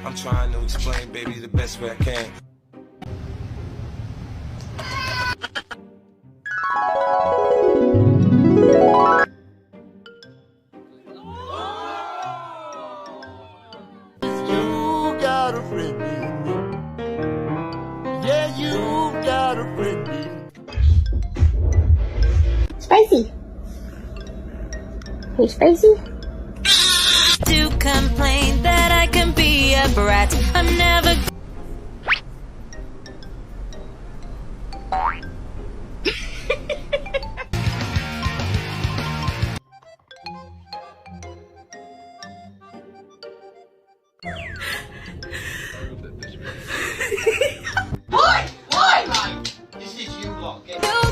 I'm trying to explain, baby, the best way I can. You got a friend in me. Yeah, you got a friend in me. Spicy. Hey, Spicy. To complain that I can be a brat. I'm never. Why? This is you lot.